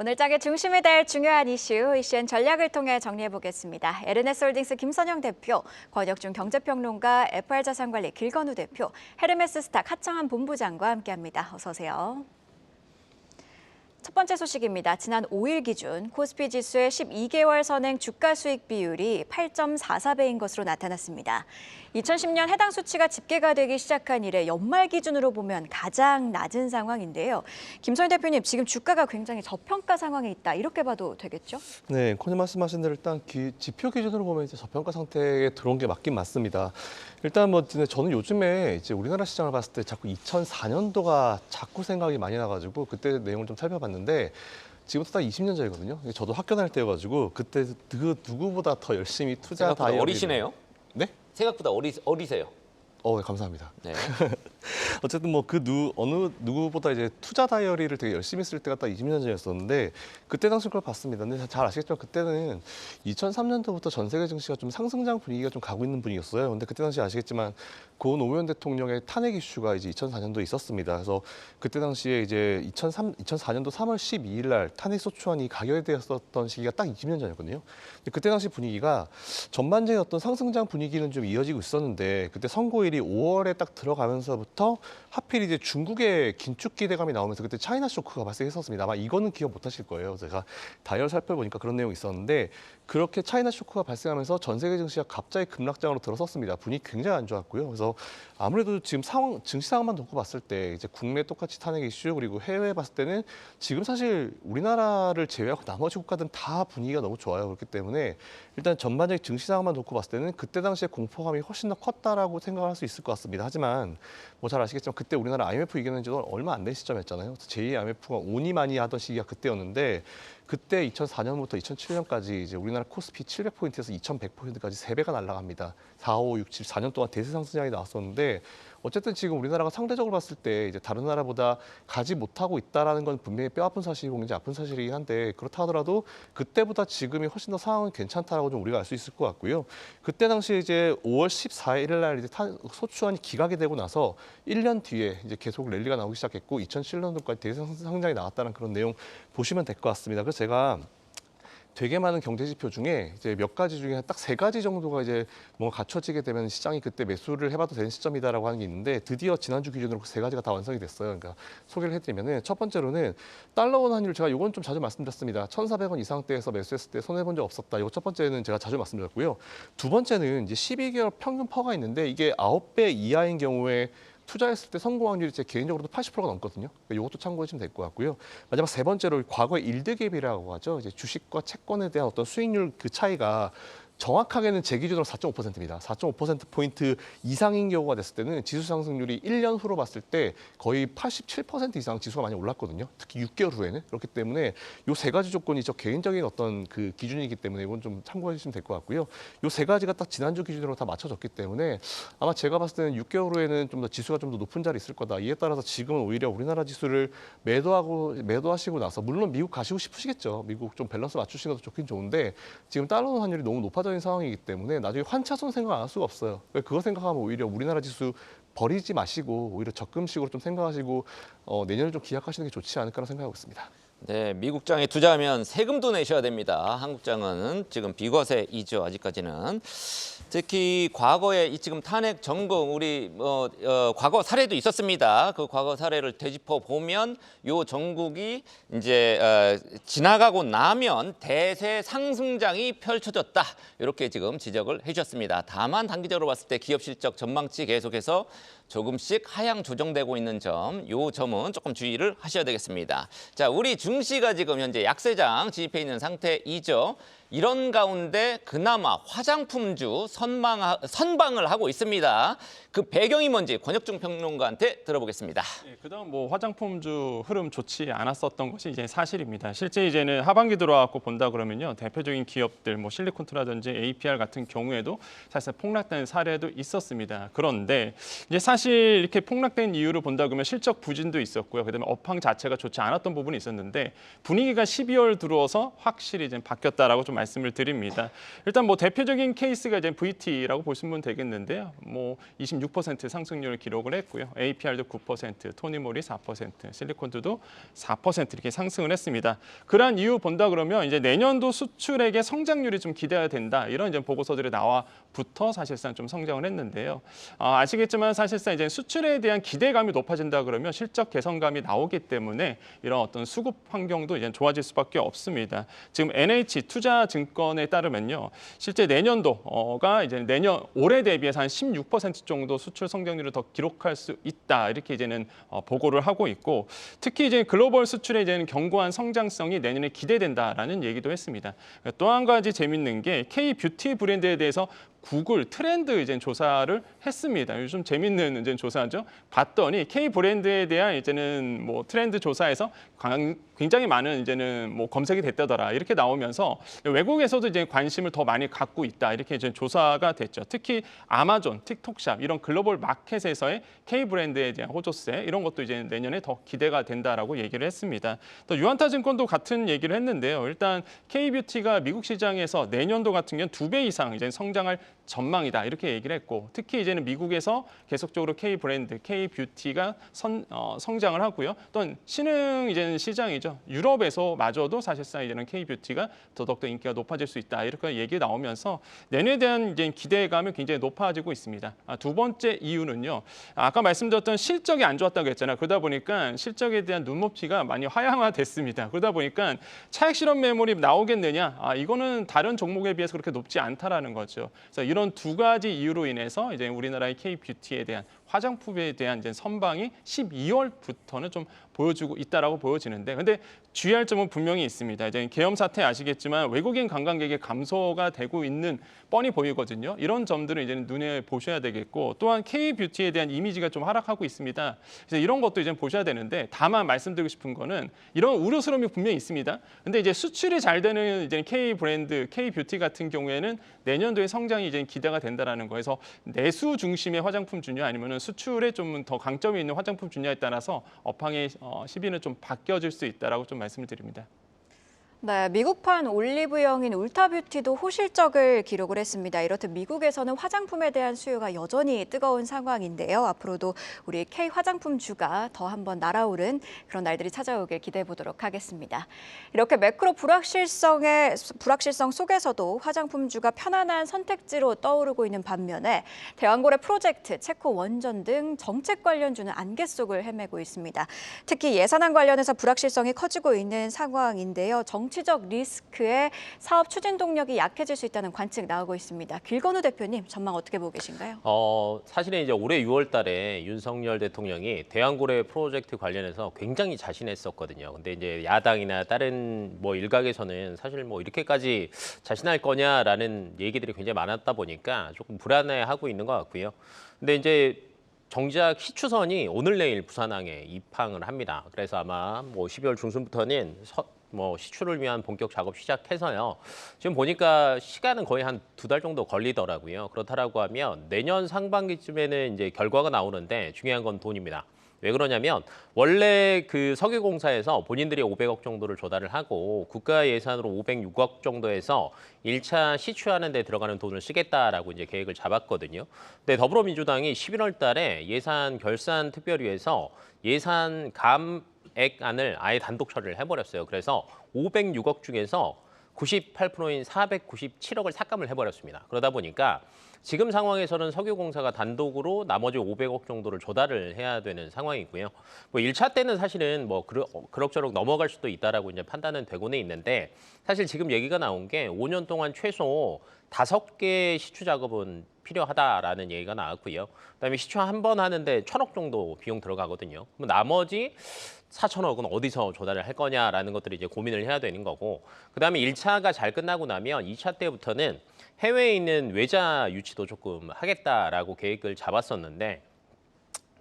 오늘 장의 중심이 될 중요한 이슈엔 전략을 통해 정리해보겠습니다. 에르네스홀딩스 김선영 대표, 권혁중 경제평론가, FR자산관리 길건우 대표, 헤르메스스탁 하창한 본부장과 함께합니다. 어서 오세요. 첫 번째 소식입니다. 지난 5일 기준 코스피 지수의 12개월 선행 주가 수익 비율이 8.44배인 것으로 나타났습니다. 2010년 해당 수치가 집계가 되기 시작한 이래 연말 기준으로 보면 가장 낮은 상황인데요. 김선희 대표님, 지금 주가가 굉장히 저평가 상황에 있다, 이렇게 봐도 되겠죠? 네, 코님 말씀하신 대로 일단 지표 기준으로 보면 이제 저평가 상태에 들어온 게 맞긴 맞습니다. 일단 저는 요즘에 이제 우리나라 시장을 봤을 때 자꾸 2004년도가 자꾸 생각이 많이 나가지고 그때 내용을 좀 살펴봤는데 지금부터 딱 20년 전이거든요. 저도 학교 다닐 때여가지고 그때 그 누구보다 더 열심히 투자 생각보다 다이어리 어리시네요. 네? 생각보다 어리세요. 감사합니다. 네. 어쨌든 어느 누구보다 이제 투자 다이어리를 되게 열심히 쓸 때가 딱 20년 전이었었는데 그때 당시 그걸 봤습니다. 근데 잘 아시겠지만 그때는 2003년도부터 전 세계 증시가 좀 상승장 분위기가 좀 가고 있는 분위기였어요. 근데 그때 당시 아시겠지만 고 노무현 대통령의 탄핵 이슈가 이제 2004년도에 있었습니다. 그래서 그때 당시에 이제 2004년도 3월 12일 날 탄핵 소추안이 가결되었었던 시기가 딱 20년 전이었거든요. 근데 그때 당시 분위기가 전반적인 어떤 상승장 분위기는 좀 이어지고 있었는데 그때 선고일이 5월에 딱 들어가면서부터 하필 이제 중국의 긴축 기대감이 나오면서 그때 차이나 쇼크가 발생했었습니다. 아마 이거는 기억 못 하실 거예요. 제가 다이어리 살펴보니까 그런 내용이 있었는데 그렇게 차이나 쇼크가 발생하면서 전 세계 증시가 갑자기 급락장으로 들어섰습니다. 분위기 굉장히 안 좋았고요. 그래서 아무래도 지금 증시 상황만 놓고 봤을 때 이제 국내 똑같이 탄핵 이슈 그리고 해외 봤을 때는 지금 사실 우리나라를 제외하고 나머지 국가들은 다 분위기가 너무 좋아요. 그렇기 때문에 일단 전반적인 증시 상황만 놓고 봤을 때는 그때 당시에 공포감이 훨씬 더 컸다라고 생각할 수 있을 것 같습니다. 하지만 잘 아시겠지만 그때 우리나라 IMF 이겨낸 지도 얼마 안 된 시점이었잖아요. 제2 IMF가 오니 많이 하던 시기가 그때였는데 그때 2004년부터 2007년까지 이제 우리나라 코스피 700포인트에서 2100포인트까지 3배가 날아갑니다. 4, 5, 6, 7, 4년 동안 대세 상승장이 나왔었는데 어쨌든 지금 우리나라가 상대적으로 봤을 때 이제 다른 나라보다 가지 못하고 있다라는 건 분명히 뼈아픈 사실이고 굉장히 아픈 사실이긴 한데 그렇다 하더라도 그때보다 지금이 훨씬 더 상황은 괜찮다라고 좀 우리가 알 수 있을 것 같고요. 그때 당시 이제 5월 14일 날 이제 소추안이 기각이 되고 나서 1년 뒤에 이제 계속 랠리가 나오기 시작했고 2007년도까지 대세 상승장이 나왔다는 그런 내용 보시면 될 것 같습니다. 그래서 제가 되게 많은 경제 지표 중에 이제 몇 가지 중에 딱 3가지 정도가 이제 뭔가 갖춰지게 되면 시장이 그때 매수를 해봐도 되는 시점이다라고 하는 게 있는데 드디어 지난주 기준으로 그 3가지가 다 완성이 됐어요. 그러니까 소개를 해드리면은 첫 번째로는 달러원 환율 제가 이건 좀 자주 말씀드렸습니다. 1,400원 이상대에서 매수했을 때 손해 본 적 없었다. 이거 첫 번째는 제가 자주 말씀드렸고요. 두 번째는 이제 12개월 평균 퍼가 있는데 이게 9배 이하인 경우에 투자했을 때 성공 확률이 제 개인적으로도 80%가 넘거든요. 그러니까 이것도 참고해 주시면 될 것 같고요. 마지막 세 번째로 과거의 일드갭이라고 하죠. 이제 주식과 채권에 대한 어떤 수익률 그 차이가 정확하게는 제 기준으로 4.5%입니다. 4.5%포인트 이상인 경우가 됐을 때는 지수 상승률이 1년 후로 봤을 때 거의 87% 이상 지수가 많이 올랐거든요. 특히 6개월 후에는. 그렇기 때문에 이 3가지 조건이 저 개인적인 어떤 그 기준이기 때문에 이건 좀 참고해 주시면 될 것 같고요. 이 3가지가 딱 지난주 기준으로 다 맞춰졌기 때문에 아마 제가 봤을 때는 6개월 후에는 좀 더 지수가 좀 더 높은 자리 있을 거다. 이에 따라서 지금은 오히려 우리나라 지수를 매도하시고 나서 물론 미국 가시고 싶으시겠죠. 미국 좀 밸런스 맞추시는 것도 좋긴 좋은데 지금 달러 환율이 너무 높아져 있는 상황이기 때문에 나중에 환차손 생각 안 할 수가 없어요. 그거 생각하면 오히려 우리나라 지수 버리지 마시고 오히려 적금식으로 좀 생각하시고 내년을 좀 기약하시는 게 좋지 않을까라는 생각하고 있습니다. 네, 미국장에 투자하면 세금도 내셔야 됩니다. 한국장은 지금 비과세이죠, 아직까지는. 특히 과거에 이 지금 탄핵 전국 우리 과거 사례도 있었습니다. 그 과거 사례를 되짚어 보면 요 전국이 이제 지나가고 나면 대세 상승장이 펼쳐졌다. 이렇게 지금 지적을 해주셨습니다. 다만 단기적으로 봤을 때 기업 실적 전망치 계속해서 조금씩 하향 조정되고 있는 점, 요 점은 조금 주의를 하셔야 되겠습니다. 자, 우리 증시가 지금 현재 약세장 진입해 있는 상태이죠. 이런 가운데 그나마 화장품주 선방을 하고 있습니다. 그 배경이 뭔지 권혁중 평론가한테 들어보겠습니다. 네, 그동안 화장품주 흐름 좋지 않았었던 것이 이제 사실입니다. 실제 이제는 하반기 들어와서 본다 그러면요, 대표적인 기업들 실리콘트라든지 APR 같은 경우에도 사실 폭락된 사례도 있었습니다. 그런데 이제 사실 사실 이렇게 폭락된 이유를 본다 그러면 실적 부진도 있었고요. 그다음에 업황 자체가 좋지 않았던 부분이 있었는데 분위기가 12월 들어와서 확실히 이제 바뀌었다라고 좀 말씀을 드립니다. 일단 뭐 대표적인 케이스가 이제 VT라고 보시면 되겠는데요. 뭐 26% 상승률을 기록을 했고요. APR도 9%, 토니모리 4%, 실리콘드도 4% 이렇게 상승을 했습니다. 그러한 이유 본다 그러면 이제 내년도 수출액의 성장률이 좀 기대가 된다. 이런 이제 보고서들이 나와부터 사실상 좀 성장을 했는데요. 아시겠지만 사실상 이제 수출에 대한 기대감이 높아진다 그러면 실적 개선감이 나오기 때문에 이런 어떤 수급 환경도 이제 좋아질 수밖에 없습니다. 지금 NH 투자증권에 따르면요, 실제 내년도가 이제 올해 대비해서 한 16% 정도 수출 성장률을 더 기록할 수 있다 이렇게 이제는 보고를 하고 있고, 특히 이제 글로벌 수출의 이제는 견고한 성장성이 내년에 기대된다라는 얘기도 했습니다. 또 한 가지 재밌는 게 K 뷰티 브랜드에 대해서 구글 트렌드 이제 조사를 했습니다. 요즘 재밌는 이제 조사죠. 봤더니 K 브랜드에 대한 이제는 뭐 트렌드 조사에서 굉장히 많은 이제는 뭐 검색이 됐다더라 이렇게 나오면서 외국에서도 이제 관심을 더 많이 갖고 있다 이렇게 이제 조사가 됐죠. 특히 아마존, 틱톡샵 이런 글로벌 마켓에서의 K 브랜드에 대한 호조세 이런 것도 이제 내년에 더 기대가 된다라고 얘기를 했습니다. 또 유한타증권도 같은 얘기를 했는데요. 일단 K 뷰티가 미국 시장에서 내년도 같은 경우는 2배 이상 이제 성장할 전망이다 이렇게 얘기를 했고, 특히 이제는 미국에서 계속적으로 K 브랜드, K 뷰티가 성장을 하고요. 또 신흥 이제는 시장이죠. 유럽에서마저도 사실상 이제는 K 뷰티가 더욱더 인기가 높아질 수 있다 이렇게 얘기 나오면서 내년에 대한 이제 기대감이 굉장히 높아지고 있습니다. 두 번째 이유는요. 아까 말씀드렸던 실적이 안 좋았다고 했잖아요. 그러다 보니까 실적에 대한 눈높이가 많이 하향화됐습니다. 그러다 보니까 차익 실현 매물이 나오겠느냐? 이거는 다른 종목에 비해서 그렇게 높지 않다라는 거죠. 그래서 이런 두 가지 이유로 인해서 이제 우리나라의 K 뷰티에 대한 화장품에 대한 이제 선방이 12월부터는 좀 보여주고 있다라고 보여지는데, 근데 주의할 점은 분명히 있습니다. 이제 계엄 사태 아시겠지만 외국인 관광객의 감소가 되고 있는 뻔히 보이거든요. 이런 점들은 이제 눈에 보셔야 되겠고, 또한 K 뷰티에 대한 이미지가 좀 하락하고 있습니다. 그래서 이런 것도 이제 보셔야 되는데, 다만 말씀드리고 싶은 거는 이런 우려스러움이 분명히 있습니다. 근데 이제 수출이 잘 되는 이제 K 브랜드, K 뷰티 같은 경우에는 내년도에 성장이 이제 기대가 된다라는 거에서 내수 중심의 화장품 주냐 아니면은 수출에 좀 더 강점이 있는 화장품 주냐에 따라서 업황의 시비는 좀 바뀌어질 수 있다라고 좀 말씀을 드립니다. 네, 미국판 올리브영인 울타뷰티도 호실적을 기록을 했습니다. 이렇듯 미국에서는 화장품에 대한 수요가 여전히 뜨거운 상황인데요. 앞으로도 우리 K 화장품주가 더 한번 날아오른 그런 날들이 찾아오길 기대해 보도록 하겠습니다. 이렇게 매크로 불확실성 속에서도 화장품주가 편안한 선택지로 떠오르고 있는 반면에 대왕고래 프로젝트, 체코 원전 등 정책 관련주는 안개 속을 헤매고 있습니다. 특히 예산안 관련해서 불확실성이 커지고 있는 상황인데요. 정치적 리스크에 사업 추진 동력이 약해질 수 있다는 관측 나오고 있습니다. 길건우 대표님, 전망 어떻게 보고 계신가요? 사실은 이제 올해 6월 달에 윤석열 대통령이 대왕고래 프로젝트 관련해서 굉장히 자신했었거든요. 근데 이제 야당이나 다른 뭐 일각에서는 사실 뭐 이렇게까지 자신할 거냐라는 얘기들이 굉장히 많았다 보니까 조금 불안해하고 있는 것 같고요. 근데 이제 정작 시추선이 오늘 내일 부산항에 입항을 합니다. 그래서 아마 뭐 12월 중순부터는 시추를 위한 본격 작업 시작해서요. 지금 보니까 시간은 거의 한 2달 정도 걸리더라고요. 그렇다라고 하면 내년 상반기쯤에는 이제 결과가 나오는데 중요한 건 돈입니다. 왜 그러냐면 원래 그 석유공사에서 본인들이 500억 정도를 조달을 하고 국가 예산으로 506억 정도에서 1차 시추하는 데 들어가는 돈을 쓰겠다라고 이제 계획을 잡았거든요. 근데 더불어민주당이 11월 달에 예산 결산 특별위에서 예산 감액안을 아예 단독 처리를 해버렸어요. 그래서 506억 중에서 98%인 497억을 삭감을 해버렸습니다. 그러다 보니까 지금 상황에서는 석유공사가 단독으로 나머지 500억 정도를 조달을 해야 되는 상황이고요. 뭐 1차 때는 사실은 뭐 그럭저럭 넘어갈 수도 있다라고 이제 판단은 되고는 있는데, 사실 지금 얘기가 나온 게 5년 동안 최소 5개 시추 작업은 필요하다라는 얘기가 나왔고요. 그다음에 시추 한 번 하는데 1,000억 정도 비용 들어가거든요. 그럼 나머지 4천억은 어디서 조달을 할 거냐라는 것들을 이제 고민을 해야 되는 거고, 그다음에 1차가 잘 끝나고 나면 2차 때부터는 해외에 있는 외자 유치도 조금 하겠다라고 계획을 잡았었는데,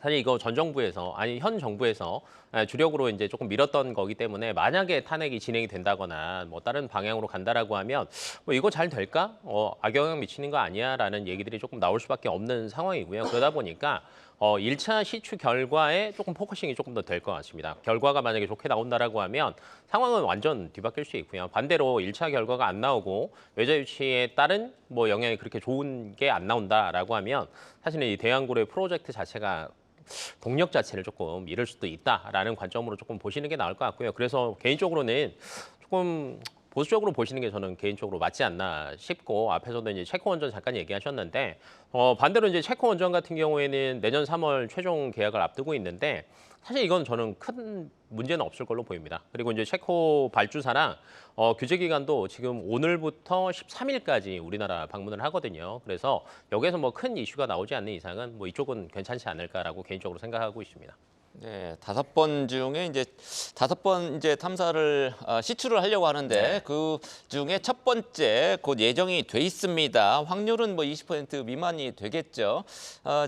사실 이거 현 정부에서 주력으로 이제 조금 밀었던 거기 때문에 만약에 탄핵이 진행이 된다거나 뭐 다른 방향으로 간다라고 하면 뭐 이거 잘 될까? 악영향 미치는 거 아니야라는 얘기들이 조금 나올 수밖에 없는 상황이고요. 그러다 보니까 1차 시추 결과에 조금 포커싱이 조금 더 될 것 같습니다. 결과가 만약에 좋게 나온다라고 하면 상황은 완전 뒤바뀔 수 있고요. 반대로 1차 결과가 안 나오고 외자 유치에 따른 뭐 영향이 그렇게 좋은 게 안 나온다라고 하면 사실은 이 대왕고래 프로젝트 자체가 동력 자체를 조금 잃을 수도 있다라는 관점으로 조금 보시는 게 나을 것 같고요. 그래서 개인적으로는 조금 보수적으로 보시는 게 저는 개인적으로 맞지 않나 싶고, 앞에서도 이제 체코 원전 잠깐 얘기하셨는데 반대로 이제 체코 원전 같은 경우에는 내년 3월 최종 계약을 앞두고 있는데 사실 이건 저는 큰 문제는 없을 걸로 보입니다. 그리고 이제 체코 발주사랑 규제 기간도 지금 오늘부터 13일까지 우리나라 방문을 하거든요. 그래서 여기에서 뭐 큰 이슈가 나오지 않는 이상은 뭐 이쪽은 괜찮지 않을까라고 개인적으로 생각하고 있습니다. 네, 5번 중에 이제 5번 이제 탐사를 시추를 하려고 하는데 그 중에 첫 번째 곧 예정이 돼 있습니다. 확률은 뭐 20% 미만이 되겠죠.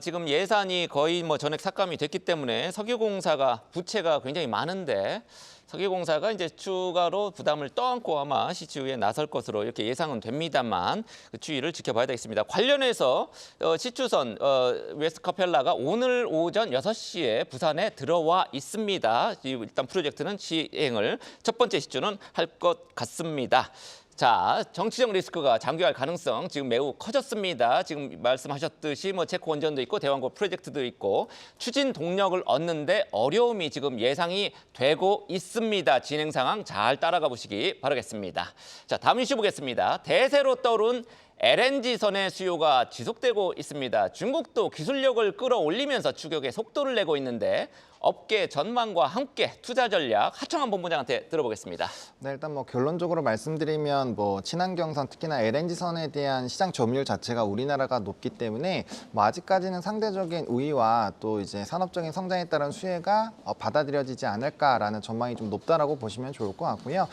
지금 예산이 거의 뭐 전액 삭감이 됐기 때문에 석유공사가 부채가 굉장히 많은데 석유공사가 이제 추가로 부담을 떠안고 아마 시추에 나설 것으로 이렇게 예상은 됩니다만 그 추이를 지켜봐야 되겠습니다. 관련해서 시추선 웨스트카펠라가 오늘 오전 6시에 부산에 들어와 있습니다. 일단 프로젝트는 시행을 첫 번째 시추는 할 것 같습니다. 자, 정치적 리스크가 장기화할 가능성 지금 매우 커졌습니다. 지금 말씀하셨듯이 뭐 체코 원전도 있고 대왕고 프로젝트도 있고 추진 동력을 얻는데 어려움이 지금 예상이 되고 있습니다. 진행 상황 잘 따라가 보시기 바라겠습니다. 자, 다음 이슈 보겠습니다. 대세로 떠오른 LNG선의 수요가 지속되고 있습니다. 중국도 기술력을 끌어올리면서 추격에 속도를 내고 있는데 업계 전망과 함께 투자 전략 하청환 본부장한테 들어보겠습니다. 네, 일단 뭐 결론적으로 말씀드리면 뭐 친환경선 특히나 LNG선에 대한 시장 점유율 자체가 우리나라가 높기 때문에 뭐 아직까지는 상대적인 우위와 또 이제 산업적인 성장에 따른 수혜가 받아들여지지 않을까라는 전망이 좀 높다라고 보시면 좋을 것 같고요.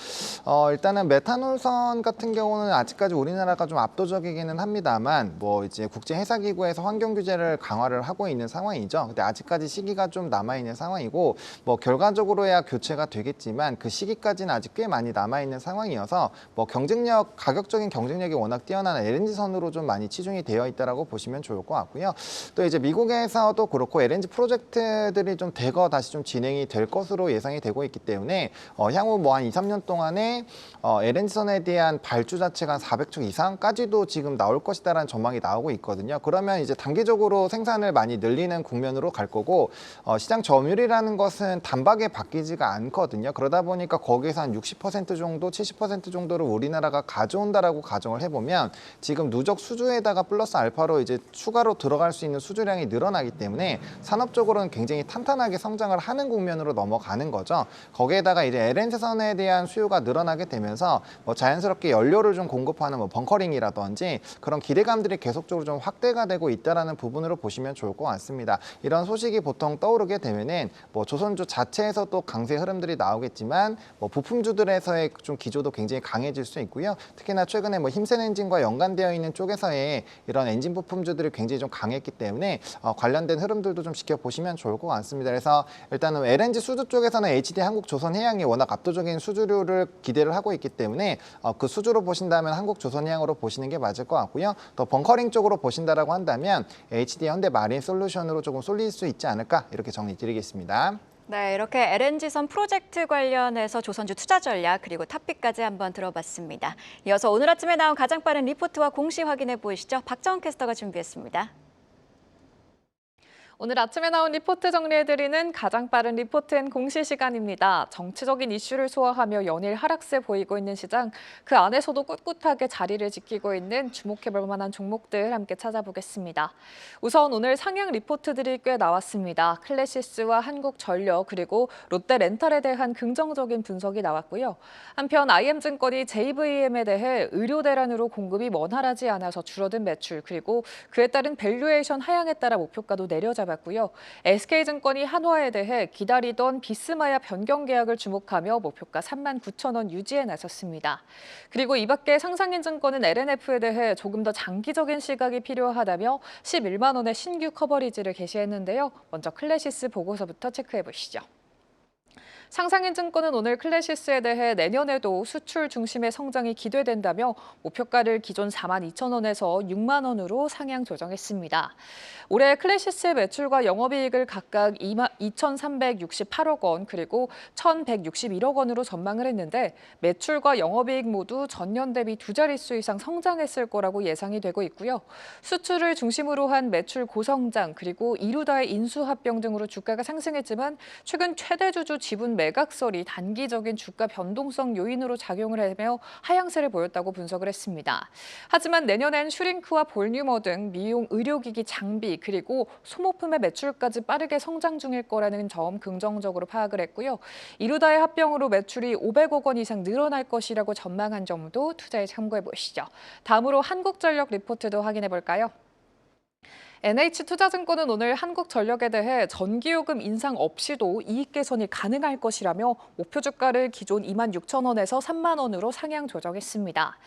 일단은 메탄올선 같은 경우는 아직까지 우리나라가 좀 압도적이기는 합니다만 뭐 이제 국제 회사 기구에서 환경 규제를 강화를 하고 있는 상황이죠. 근데 아직까지 시기가 좀 남아 있는 상황이고 뭐 결과적으로야 교체가 되겠지만 그 시기까지는 아직 꽤 많이 남아 있는 상황이어서 뭐 경쟁력, 가격적인 경쟁력이 워낙 뛰어난 LNG선으로 좀 많이 치중이 되어 있다라고 보시면 좋을 것 같고요. 또 이제 미국에서도 그렇고 LNG 프로젝트들이 좀 대거 다시 좀 진행이 될 것으로 예상이 되고 있기 때문에 향후 뭐 한 2, 3년 동안에 LNG선에 대한 발주 자체가 한 400척 이상까지도 지금 나올 것이다라는 전망이 나오고 있거든요. 그러면 이제 단기적으로 생산을 많이 늘리는 국면으로 갈 거고 시장 점유율이라는 것은 단박에 바뀌지가 않거든요. 그러다 보니까 거기에서 한 60% 정도, 70% 정도를 우리나라가 가져온다라고 가정을 해보면 지금 누적 수주에다가 플러스 알파로 이제 추가로 들어갈 수 있는 수주량이 늘어나기 때문에 산업적으로는 굉장히 탄탄하게 성장을 하는 국면으로 넘어가는 거죠. 거기에다가 이제 LNG선에 대한 수요가 늘어나게 되면서 뭐 자연스럽게 연료를 좀 공급하는 뭐 벙커링이라든지 그런 기대감들이 계속적으로 좀 확대가 되고 있다라는 부분으로 보시면 좋을 것 같습니다. 이런 소식이 보통 떠오르게 되면은 뭐 조선주 자체에서도 강세 흐름들이 나오겠지만 뭐 부품주들에서의 좀 기조도 굉장히 강해질 수 있고요. 특히나 최근에 뭐 힘센 엔진과 연관되어 있는 쪽에서의 이런 엔진 부품주들이 굉장히 좀 강했기 때문에 관련된 흐름들도 좀 지켜보시면 좋을 것 같습니다. 그래서 일단은 LNG 수주 쪽에서는 HD 한국조선해양이 워낙 압도적인 수주료를 기대를 하고 있기 때문에 그 수주로 보신다면 한국조선해양으로 보시는 게 맞을 것 같고요. 더 벙커링 쪽으로 보신다라고 한다면 HD 현대마린솔루션으로 조금 쏠릴 수 있지 않을까 이렇게 정리드리겠습니다. 네, 이렇게 LNG선 프로젝트 관련해서 조선주 투자 전략 그리고 탑픽까지 한번 들어봤습니다. 이어서 오늘 아침에 나온 가장 빠른 리포트와 공시 확인해 보시죠. 박정은 캐스터가 준비했습니다. 오늘 아침에 나온 리포트 정리해드리는 가장 빠른 리포트앤 공시 시간입니다. 정치적인 이슈를 소화하며 연일 하락세 보이고 있는 시장, 그 안에서도 꿋꿋하게 자리를 지키고 있는 주목해볼 만한 종목들 함께 찾아보겠습니다. 우선 오늘 상향 리포트들이 꽤 나왔습니다. 클래시스와 한국전력 그리고 롯데렌탈에 대한 긍정적인 분석이 나왔고요. 한편 IM증권이 JVM에 대해 의료 대란으로 공급이 원활하지 않아서 줄어든 매출 그리고 그에 따른 밸류에이션 하향에 따라 목표가도 내려잡았고요. SK증권이 한화에 대해 기다리던 비스마야 변경 계약을 주목하며 목표가 39,000원 유지에 나섰습니다. 그리고 이 밖에 상상인증권은 LNF에 대해 조금 더 장기적인 시각이 필요하다며 11만 원의 신규 커버리지를 게시했는데요. 먼저 클래시스 보고서부터 체크해 보시죠. 상상인 증권은 오늘 클래시스에 대해 내년에도 수출 중심의 성장이 기대된다며 목표가를 기존 42,000원에서 6만 원으로 상향 조정했습니다. 올해 클래시스의 매출과 영업이익을 각각 2,368억 원 그리고 1,161억 원으로 전망을 했는데 매출과 영업이익 모두 전년 대비 두 자릿수 이상 성장했을 거라고 예상이 되고 있고요. 수출을 중심으로 한 매출 고성장 그리고 이루다의 인수합병 등으로 주가가 상승했지만 최근 최대 주주 지분 매각설이 단기적인 주가 변동성 요인으로 작용을 하며 하향세를 보였다고 분석을 했습니다. 하지만 내년엔 슈링크와 볼유머 등 미용 의료기기 장비 그리고 소모품의 매출까지 빠르게 성장 중일 거라는 점 긍정적으로 파악을 했고요. 이루다의 합병으로 매출이 500억 원 이상 늘어날 것이라고 전망한 점도 투자에 참고해 보시죠. 다음으로 한국전력 리포트도 확인해 볼까요? NH투자증권은 오늘 한국전력에 대해 전기요금 인상 없이도 이익 개선이 가능할 것이라며 목표 주가를 기존 26,000원에서 3만 원으로 상향 조정했습니다.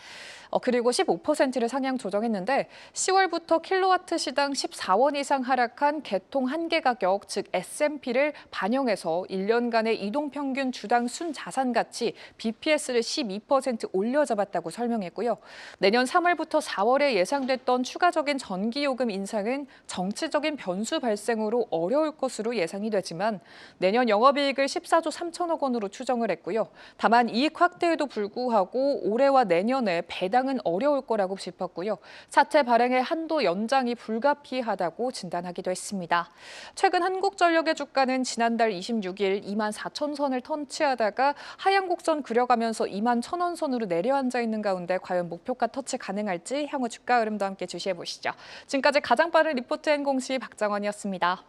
그리고 15%를 상향 조정했는데 10월부터 킬로와트 시당 14원 이상 하락한 개통 한계 가격, 즉 S&P를 반영해서 1년간의 이동평균 주당 순자산 가치 BPS를 12% 올려잡았다고 설명했고요. 내년 3월부터 4월에 예상됐던 추가적인 전기요금 인상은 정치적인 변수 발생으로 어려울 것으로 예상이 되지만 내년 영업이익을 14조 3천억 원으로 추정을 했고요. 다만 이익 확대에도 불구하고 올해와 내년에 배당은 어려울 거라고 짚었고요. 사채 발행의 한도 연장이 불가피하다고 진단하기도 했습니다. 최근 한국전력의 주가는 지난달 26일 24,000선을 터치하다가 하향 곡선 그려가면서 21,000원 선으로 내려앉아 있는 가운데 과연 목표가 터치 가능할지 향후 주가 흐름도 함께 주시해 보시죠. 지금까지 가장 빠른 리포트 N공시 박정원이었습니다.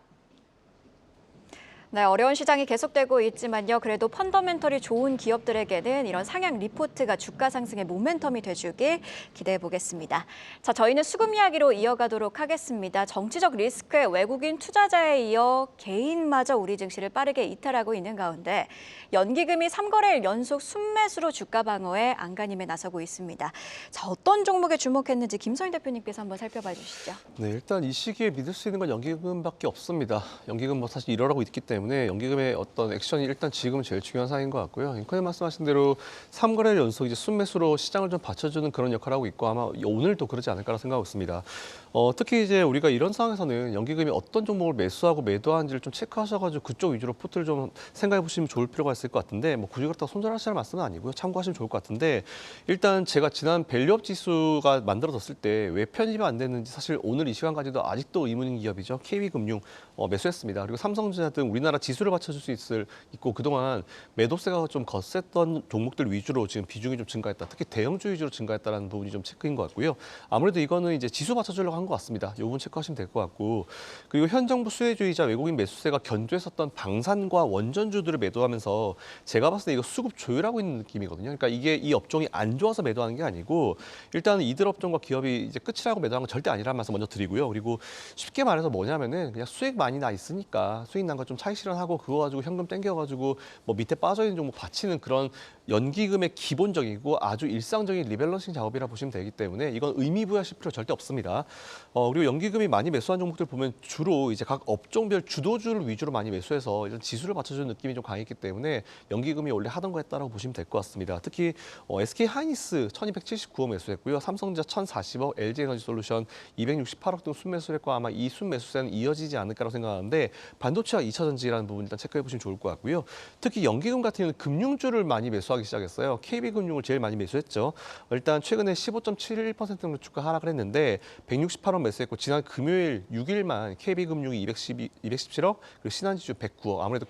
네, 어려운 시장이 계속되고 있지만요. 그래도 펀더멘털이 좋은 기업들에게는 이런 상향 리포트가 주가 상승의 모멘텀이 돼주길 기대해 보겠습니다. 자, 저희는 수급 이야기로 이어가도록 하겠습니다. 정치적 리스크에 외국인 투자자에 이어 개인마저 우리 증시를 빠르게 이탈하고 있는 가운데 연기금이 3거래일 연속 순매수로 주가 방어에 안간힘에 나서고 있습니다. 자, 어떤 종목에 주목했는지 김선희 대표님께서 한번 살펴봐 주시죠. 네, 일단 이 시기에 믿을 수 있는 건 연기금밖에 없습니다. 연기금 뭐 사실 일어나고 있기 때문에 연기금의 어떤 액션이 일단 지금은 제일 중요한 사항인 것 같고요. 앵커님 말씀하신 대로 3거래일 연속 이제 순매수로 시장을 좀 받쳐주는 그런 역할을 하고 있고 아마 오늘도 그러지 않을까라고 생각하고 있습니다. 특히 이제 우리가 이런 상황에서는 연기금이 어떤 종목을 매수하고 매도하는지를 좀 체크하셔가지고 그쪽 위주로 포트를 좀 생각해 보시면 좋을 필요가 있을 것 같은데 뭐 굳이 그렇다고 손절하시라는 말씀은 아니고요. 참고하시면 좋을 것 같은데 일단 제가 지난 밸류업 지수가 만들어졌을 때 왜 편입이 안 됐는지 사실 오늘 이 시간까지도 아직도 의문인 기업이죠. KB금융 매수했습니다. 그리고 삼성전자 등 우리나라 지수를 받쳐줄 수 있고 그동안 매도세가 좀 거셌던 종목들 위주로 지금 비중이 좀 증가했다. 특히 대형주 위주로 증가했다는 부분이 좀 체크인 것 같고요. 아무래도 이거는 이제 지수 받쳐주려고 한 것 같습니다. 이 부분 체크하시면 될 것 같고 그리고 현 정부 수혜주의자 외국인 매수세가 견조했었던 방산과 원전주들을 매도하면서 제가 봤을 때 이거 수급 조율하고 있는 느낌이거든요. 그러니까 이게 이 업종이 안 좋아서 매도하는 게 아니고 일단은 이들 업종과 기업이 이제 끝이라고 매도하는 건 절대 아니라는 말씀 먼저 드리고요. 그리고 쉽게 말해서 뭐냐면은 그냥 수익 많이 나 있으니까 수익 난 거 좀 차익 실현하고 그거 가지고 현금 땡겨가지고 뭐 밑에 빠져 있는 종목 받치는 그런 연기금의 기본적이고 아주 일상적인 리밸런싱 작업이라 보시면 되기 때문에 이건 의미 부여하실 필요 절대 없습니다. 그리고 연기금이 많이 매수한 종목들 보면 주로 이제 각 업종별 주도주를 위주로 많이 매수해서 이런 지수를 받쳐주는 느낌이 좀 강했기 때문에 연기금이 원래 하던 거 했다라고 보시면 될 것 같습니다. 특히 SK 하이닉스 1,279억 매수했고요. 삼성전자 1,040억, LG에너지솔루션 268억 등 순매수를 했고 아마 이 순매수세는 이어지지 않을까라고 생각하는데 반도체와 2차전지라는 부분 일단 체크해 보시면 좋을 것 같고요. 특히 연기금 같은 경우는 금융주를 많이 매수하기 시작했어요. KB금융을 제일 많이 매수했죠. 일단 최근에 15.71% 정도 주가 하락을 했는데 168억 매수했고 지난 금요일 6일만 KB금융이 217억 그리고 신한지주 109억 아무래도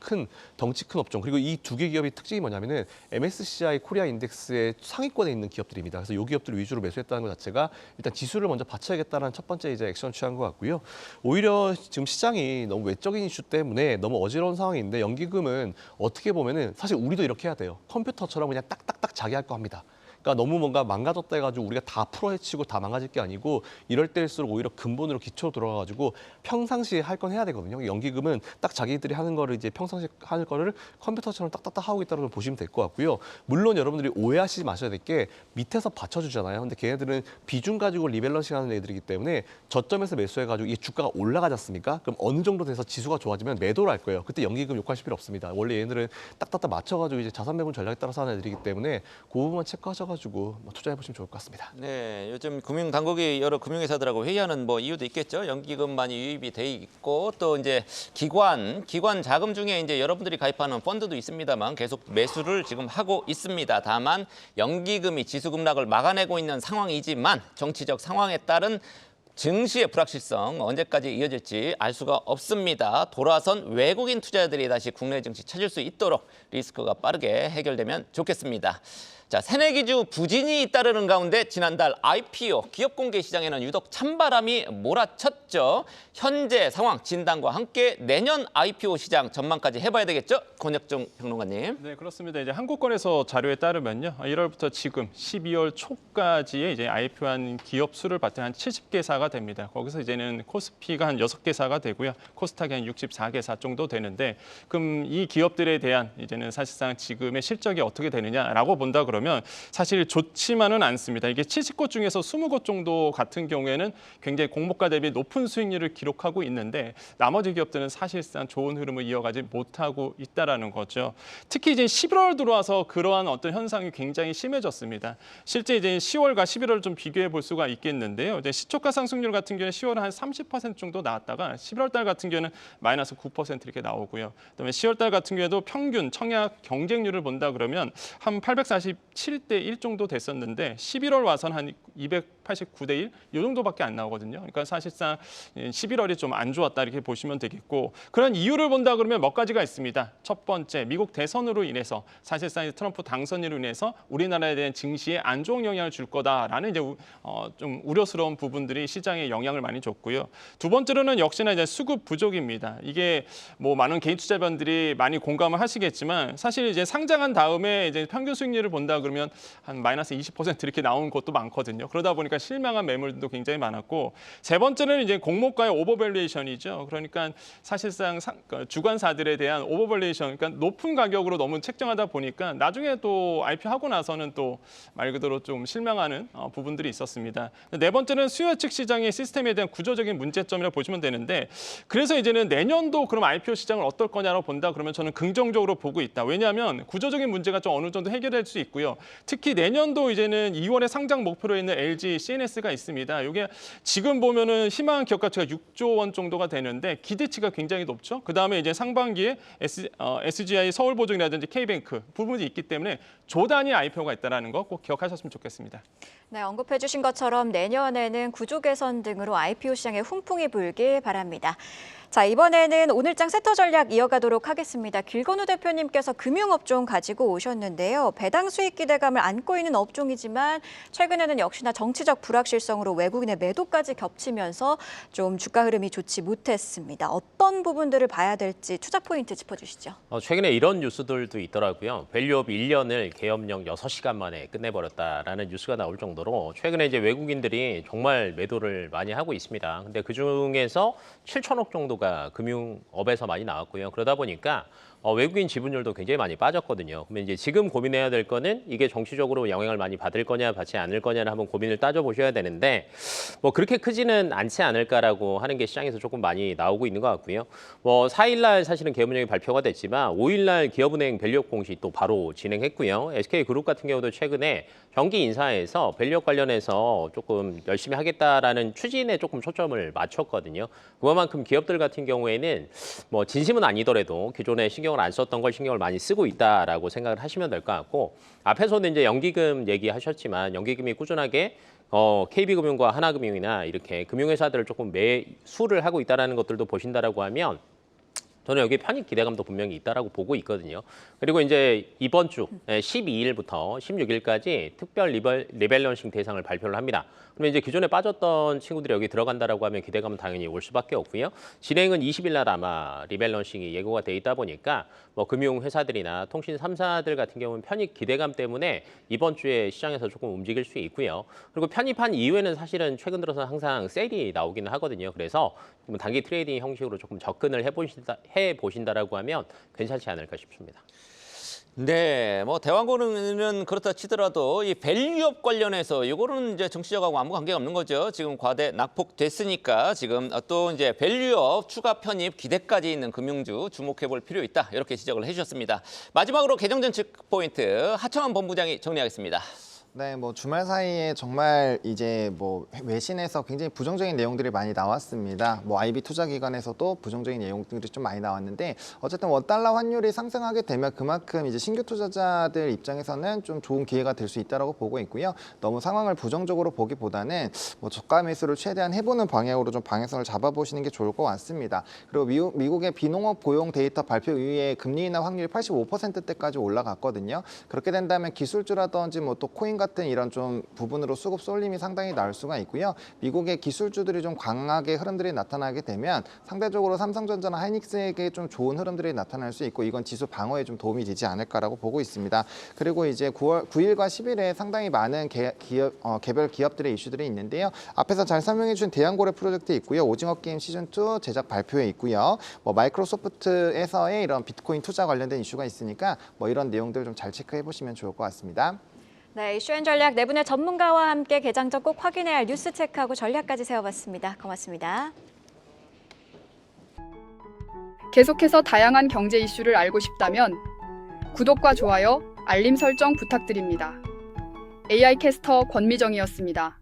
덩치 큰 업종 그리고 이 두 개 기업이 특징이 뭐냐면은 MSCI 코리아 인덱스의 상위권에 있는 기업들입니다. 그래서 이 기업들 위주로 매수했다는 것 자체가 일단 지수를 먼저 받쳐야겠다는 첫 번째 이제 액션 취한 것 같고요. 오히려 지금 시장이 너무 외적인 이슈 때문에 너무 어지러운 상황인데 연기금은 어떻게 보면은 사실 우리도 이렇게 해야 돼요. 컴퓨터처럼 그냥 딱딱딱 자기 할 거 합니다. 그러니까 너무 뭔가 망가졌다 해가지고 우리가 다 풀어헤치고 다 망가질 게 아니고 이럴 때일수록 오히려 근본으로 기초로 들어가가지고 평상시에 할 건 해야 되거든요. 연기금은 딱 자기들이 하는 거를 이제 평상시에 하는 거를 컴퓨터처럼 딱딱딱 하고 있다는 걸 보시면 될 것 같고요. 물론 여러분들이 오해하시지 마셔야 될 게 밑에서 받쳐주잖아요. 근데 걔네들은 비중 가지고 리밸런싱 하는 애들이기 때문에 저점에서 매수해가지고 이 주가가 올라가지 않습니까? 그럼 어느 정도 돼서 지수가 좋아지면 매도를 할 거예요. 그때 연기금 욕하실 필요 없습니다. 원래 얘네들은 딱딱딱 맞춰가지고 이제 자산 배분 전략에 따라서 하는 애들이기 때문에 그 부분만 체크하셔가지고 투자해 보시면 좋을 것 같습니다. 네, 요즘 금융당국이 여러 금융회사들하고 회의하는 뭐 이유도 있겠죠. 연기금 많이 유입이 돼 있고 또 이제 기관 자금 중에 이제 여러분들이 가입하는 펀드도 있습니다만 계속 매수를 지금 하고 있습니다. 다만 연기금이 지수 급락을 막아내고 있는 상황이지만 정치적 상황에 따른 증시의 불확실성 언제까지 이어질지 알 수가 없습니다. 돌아선 외국인 투자자들이 다시 국내 증시 찾을 수 있도록 리스크가 빠르게 해결되면 좋겠습니다. 자, 새내기주 부진이 잇따르는 가운데 지난달 IPO 기업 공개 시장에는 유독 찬바람이 몰아쳤죠. 현재 상황 진단과 함께 내년 IPO 시장 전망까지 해봐야 되겠죠? 권혁중 평론가님. 네, 그렇습니다. 이제 한국건에서 자료에 따르면요, 1월부터 지금 12월 초까지의 이제 IPO한 기업 수를 봤더니 한 70개사가 됩니다. 거기서 이제는 코스피가 한 6개사가 되고요, 코스닥이 한 64개사 정도 되는데, 그럼 이 기업들에 대한 이제는 사실상 지금의 실적이 어떻게 되느냐라고 본다 그러면 사실 좋지만은 않습니다. 이게 70곳 중에서 20곳 정도 같은 경우에는 굉장히 공모가 대비 높은 수익률을 기록하고 있는데 나머지 기업들은 사실상 좋은 흐름을 이어가지 못하고 있다라는 거죠. 특히 이제 11월 들어와서 그러한 어떤 현상이 굉장히 심해졌습니다. 실제 이제 10월과 11월을 좀 비교해 볼 수가 있겠는데요. 이제 시초가 상승률 같은 경우에 10월은 한 30% 정도 나왔다가 11월 달 같은 경우에는 마이너스 9% 이렇게 나오고요. 그다음에 10월 달 같은 경우에도 평균 청약 경쟁률을 본다 그러면 한 847대 1 정도 됐었는데 11월 와서는 한 289대 1 이 정도밖에 안 나오거든요. 그러니까 사실상 11월이 좀 안 좋았다 이렇게 보시면 되겠고, 그런 이유를 본다 그러면 몇 가지가 있습니다. 첫 번째, 미국 대선으로 인해서 사실상 트럼프 당선으로 인해서 우리나라에 대한 증시에 안 좋은 영향을 줄 거다라는 이제 좀 우려스러운 부분들이 시장에 영향을 많이 줬고요. 두 번째로는 역시나 이제 수급 부족입니다. 이게 뭐 많은 개인 투자자분들이 많이 공감을 하시겠지만 사실 이제 상장한 다음에 이제 평균 수익률을 본다 그러면 한 마이너스 20% 이렇게 나온 것도 많거든요. 그러다 보니까 실망한 매물도 굉장히 많았고, 세 번째는 이제 공모가의 오버밸류에이션이죠. 그러니까 사실상 주관사들에 대한 오버밸류에이션, 그러니까 높은 가격으로 너무 책정하다 보니까 나중에 또 IPO 하고 나서는 또 말 그대로 좀 실망하는 부분들이 있었습니다. 네 번째는 수요 측 시장의 시스템에 대한 구조적인 문제점이라고 보시면 되는데, 그래서 이제는 내년도 그럼 IPO 시장을 어떨 거냐로 본다 그러면 저는 긍정적으로 보고 있다. 왜냐하면 구조적인 문제가 좀 어느 정도 해결될 수 있고요. 특히 내년도 이제는 2월에 상장 목표로 있는 LG CNS가 있습니다. 이게 지금 보면은 희망 기업 가치가 6조 원 정도가 되는데 기대치가 굉장히 높죠. 그 다음에 이제 상반기에 SGI 서울보증이라든지 K뱅크 부분이 있기 때문에 조 단위 IPO가 있다는 거 꼭 기억하셨으면 좋겠습니다. 네, 언급해 주신 것처럼 내년에는 구조 개선 등으로 IPO 시장에 훈풍이 불길 바랍니다. 자, 이번에는 오늘장 세터 전략 이어가도록 하겠습니다. 길건우 대표님께서 금융업종 가지고 오셨는데요. 배당 수익 기대감을 안고 있는 업종이지만 최근에는 역시나 정치적 불확실성으로 외국인의 매도까지 겹치면서 좀 주가 흐름이 좋지 못했습니다. 어떤 부분들을 봐야 될지 투자 포인트 짚어주시죠. 최근에 이런 뉴스들도 있더라고요. 밸류업 1년을 계엄령 6시간 만에 끝내버렸다라는 뉴스가 나올 정도로 최근에 이제 외국인들이 정말 매도를 많이 하고 있습니다. 근데 그 중에서 7천억 정도가 금융업에서 많이 나왔고요. 그러다 보니까 외국인 지분율도 굉장히 많이 빠졌거든요. 그러면 이제 지금 고민해야 될 거는 이게 정치적으로 영향을 많이 받을 거냐 받지 않을 거냐를 한번 고민을 따져보셔야 되는데 뭐 그렇게 크지는 않지 않을까라고 하는 게 시장에서 조금 많이 나오고 있는 것 같고요. 뭐 4일날 사실은 계엄령이 발표가 됐지만 5일날 기업은행 밸류업 공시 또 바로 진행했고요. SK그룹 같은 경우도 최근에 정기 인사에서 밸류업 관련해서 조금 열심히 하겠다라는 추진에 조금 초점을 맞췄거든요. 그만큼 기업들 같은 경우에는 뭐 진심은 아니더라도 기존에 신경을 안 썼던 걸 신경을 많이 쓰고 있다라고 생각을 하시면 될 것 같고, 앞에서는 이제 연기금 얘기하셨지만 연기금이 꾸준하게 KB금융과 하나금융이나 이렇게 금융회사들을 조금 매수를 하고 있다는 것들도 보신다라고 하면 저는 여기 편입 기대감도 분명히 있다라고 보고 있거든요. 그리고 이제 이번 주 12일부터 16일까지 특별 리밸런싱 대상을 발표를 합니다. 그러면 이제 기존에 빠졌던 친구들이 여기 들어간다라고 하면 기대감은 당연히 올 수밖에 없고요. 진행은 20일 날 아마 리밸런싱이 예고가 돼 있다 보니까 뭐 금융 회사들이나 통신 3사들 같은 경우는 편입 기대감 때문에 이번 주에 시장에서 조금 움직일 수 있고요. 그리고 편입한 이후에는 사실은 최근 들어서 항상 셀이 나오기는 하거든요. 그래서 단기 트레이딩 형식으로 조금 접근을 해보신다라고 하면 괜찮지 않을까 싶습니다. 네, 뭐 대왕고는 그렇다 치더라도 이 밸류업 관련해서 이거는 이제 정치적하고 아무 관계가 없는 거죠. 지금 과대 낙폭됐으니까 지금 또 이제 밸류업 추가 편입 기대까지 있는 금융주 주목해 볼 필요 있다. 이렇게 지적을 해주셨습니다. 마지막으로 개정전 체크포인트 하청환 본부장이 정리하겠습니다. 네, 뭐 주말 사이에 정말 이제 뭐 외신에서 굉장히 부정적인 내용들이 많이 나왔습니다. 뭐 IB 투자기관에서도 부정적인 내용들이 좀 많이 나왔는데 어쨌든 원달러 환율이 상승하게 되면 그만큼 이제 신규 투자자들 입장에서는 좀 좋은 기회가 될 수 있다고 보고 있고요. 너무 상황을 부정적으로 보기보다는 뭐 저가 매수를 최대한 해보는 방향으로 좀 방향성을 잡아보시는 게 좋을 것 같습니다. 그리고 미국의 비농업 고용 데이터 발표 이후에 금리 인하 확률이 85%대까지 올라갔거든요. 그렇게 된다면 기술주라든지 뭐 또 코인 같은 이런 좀 부분으로 수급 쏠림이 상당히 나올 수가 있고요. 미국의 기술주들이 좀 강하게 흐름들이 나타나게 되면 상대적으로 삼성전자나 하이닉스에게 좀 좋은 흐름들이 나타날 수 있고 이건 지수 방어에 좀 도움이 되지 않을까라고 보고 있습니다. 그리고 이제 9일과 10일에 상당히 많은 개별 기업들의 이슈들이 있는데요. 앞에서 잘 설명해 주신 대양고래 프로젝트 있고요. 오징어 게임 시즌2 제작 발표회 있고요. 뭐 마이크로소프트에서의 이런 비트코인 투자 관련된 이슈가 있으니까 뭐 이런 내용들 좀 잘 체크해 보시면 좋을 것 같습니다. 네, 이슈앤 전략 네 분의 전문가와 함께 개장 전 꼭 확인해야 할 뉴스 체크하고 전략까지 세워봤습니다. 고맙습니다. 계속해서 다양한 경제 이슈를 알고 싶다면 구독과 좋아요, 알림 설정 부탁드립니다. AI 캐스터 권미정이었습니다.